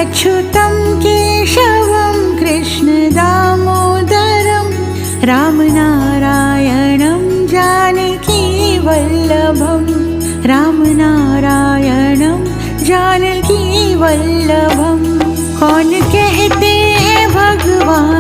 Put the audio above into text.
अच्युतं केशवं कृष्णदामोदरं रामनारायणं जानकीवल्लभं रामनारायणं जानकीवल्लभं। कौन कहते हैं भगवान